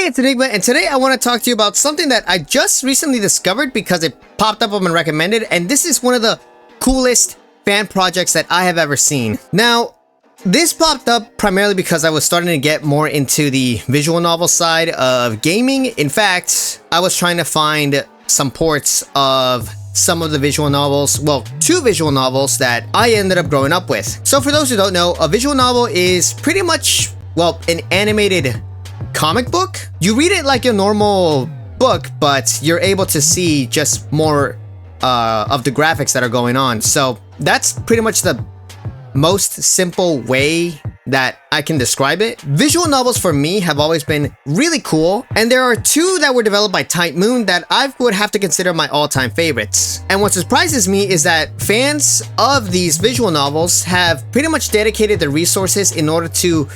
it's Enigma, and today I want to talk to you about something that I just recently discovered because it popped up on my recommended, and this is one of the coolest fan projects that I have ever seen. Now, this popped up primarily because I was starting to get more into the visual novel side of gaming. In fact, I was trying to find some ports of some of the visual novels, well, 2 visual novels that I ended up growing up with. So for those who don't know, a visual novel is pretty much, well, an animated comic book. You read it like a normal book, but you're able to see just more of the graphics that are going on. So that's pretty much the most simple way that I can describe it. Visual novels for me have always been really cool, and there are 2 that were developed by Type Moon that I would have to consider my all-time favorites. And what surprises me is that fans of these visual novels have pretty much dedicated their resources in order to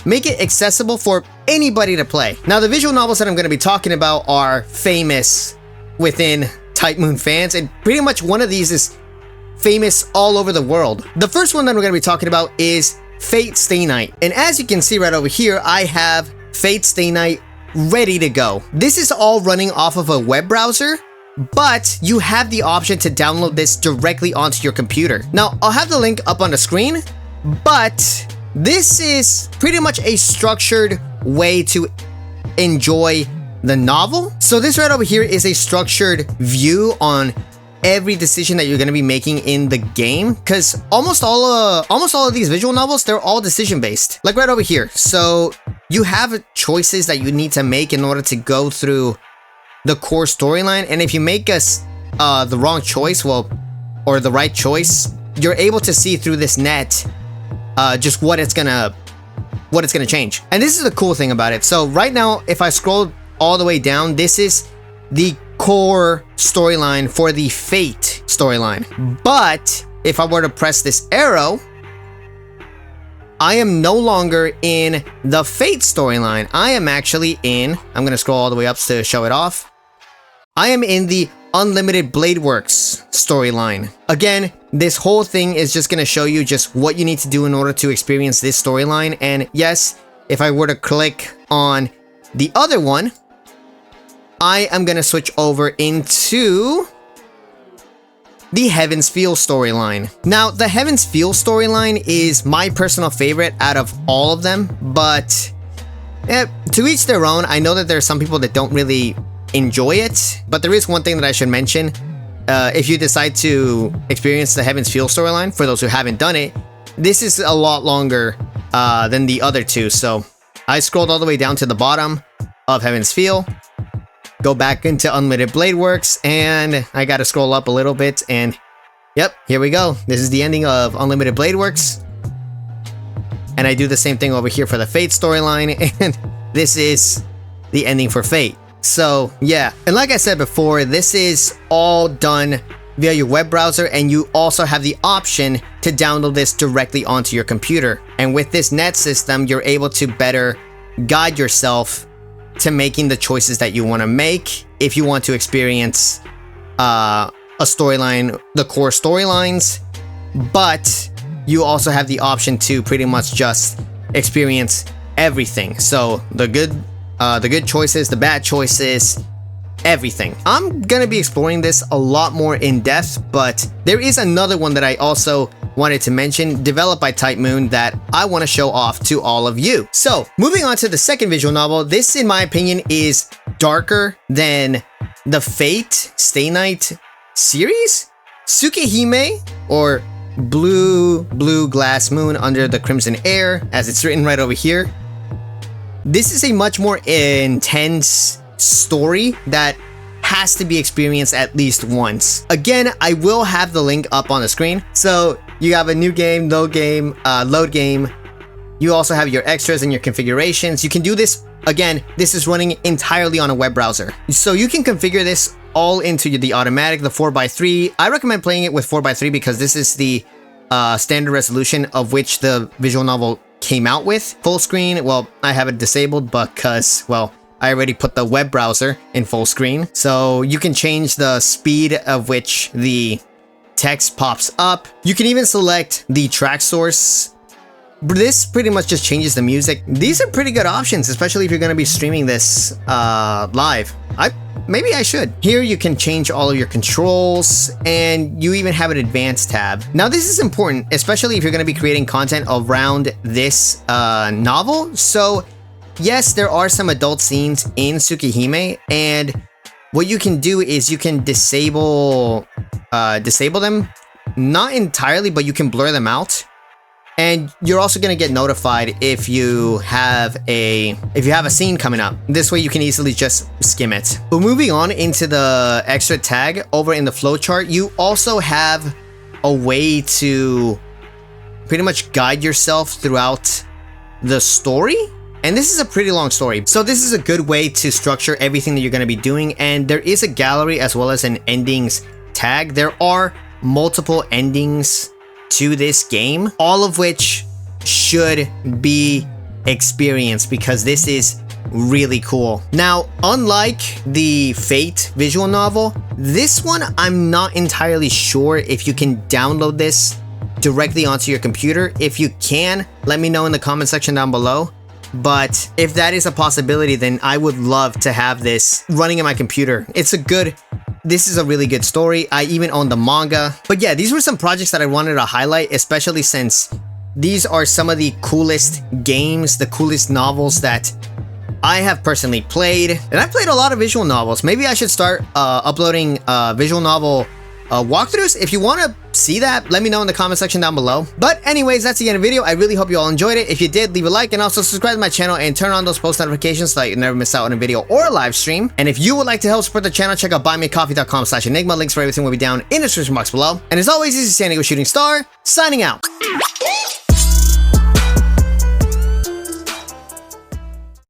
make it accessible for anybody to play. Now, the visual novels that I'm going to be talking about are famous within Type Moon fans, and pretty much one of these is famous all over the world. The first one that we're going to be talking about is Fate Stay Night. And as you can see right over here, I have Fate Stay Night ready to go. This is all running off of a web browser, but you have the option to download this directly onto your computer. Now, I'll have the link up on the screen, but this is pretty much a structured way to enjoy the novel. So this right over here is a structured view on every decision that you're going to be making in the game, because almost all of these visual novels, they're all decision based, like right over here. So you have choices that you need to make in order to go through the core storyline, and if you make the wrong choice, well, or the right choice, you're able to see through this net just what it's gonna change. And this is the cool thing about it. So right now, if I scroll all the way down, this is the core storyline for the Fate storyline. But if I were to press this arrow, I am no longer in the Fate storyline. I am actually in, I'm gonna scroll all the way up to show it off. I am in the Unlimited Blade Works storyline. Again, this whole thing is just gonna show you just what you need to do in order to experience this storyline. And yes, if I were to click on the other one, I am gonna switch over into the Heaven's Feel storyline. Now, the Heaven's Feel storyline is my personal favorite out of all of them, but to each their own. I know that there are some people that don't really enjoy it, but there is one thing that I should mention. If you decide to experience the Heaven's Feel storyline, for those who haven't done it, this is a lot longer than the other 2. So I scrolled all the way down to the bottom of Heaven's Feel, go back into Unlimited Blade Works, and I gotta scroll up a little bit, and yep, here we go. This is the ending of Unlimited Blade Works. And I do the same thing over here for the Fate storyline, and this is the ending for Fate. So yeah, and like I said before, this is all done via your web browser, and you also have the option to download this directly onto your computer. And with this net system, you're able to better guide yourself to making the choices that you want to make if you want to experience a storyline, the core storylines, but you also have the option to pretty much just experience everything. So the good choices, the bad choices, everything. I'm gonna be exploring this a lot more in depth, but there is another one that I also wanted to mention, developed by Type Moon, that I want to show off to all of you. So moving on to the second visual novel, this in my opinion is darker than the Fate Stay Night series. Tsukihime, or Blue Glass Moon Under the Crimson Air, as it's written right over here. This is a much more intense story that has to be experienced at least once. Again, I will have the link up on the screen. So you have a new game, load game. You also have your extras and your configurations. You can do this, again, this is running entirely on a web browser. So you can configure this all into the automatic, the 4:3. I recommend playing it with 4:3 because this is the standard resolution of which the visual novel came out with. Full screen, well, I have it disabled because, well, I already put the web browser in full screen. So you can change the speed of which the text pops up. You can even select the track source this pretty much just changes the music. These are pretty good options, especially if you're going to be streaming this live. Maybe I should. Here you can change all of your controls, and you even have an advanced tab. Now this is important, especially if you're going to be creating content around this novel. So yes, there are some adult scenes in Tsukihime, and what you can do is you can disable them. Not entirely, but you can blur them out. And you're also going to get notified if you have a scene coming up. This way you can easily just skim it. But moving on into the extra tag over in the flowchart, you also have a way to pretty much guide yourself throughout the story. And this is a pretty long story. So this is a good way to structure everything that you're going to be doing. And there is a gallery as well as an endings tag. There are multiple endings to this game, all of which should be experienced because this is really cool. Now, unlike the Fate visual novel, this one I'm not entirely sure if you can download this directly onto your computer. If you can, let me know in the comment section down below. But if that is a possibility, then I would love to have this running in my computer. This is a really good story. I even own the manga. But yeah, these were some projects that I wanted to highlight, especially since these are some of the coolest games, the coolest novels that I have personally played. And I've played a lot of visual novels. Maybe I should start uploading visual novel walkthroughs. If you want to see that, let me know in the comment section down below. But anyways, that's the end of the video. I really hope you all enjoyed it. If you did, leave a like and also subscribe to my channel and turn on those post notifications so that you never miss out on a video or a live stream. And if you would like to help support the channel, check out buymeacoffee.com/enigma. Links for everything will be down in the description box below. And as always, this is San Diego Shooting Star, signing out.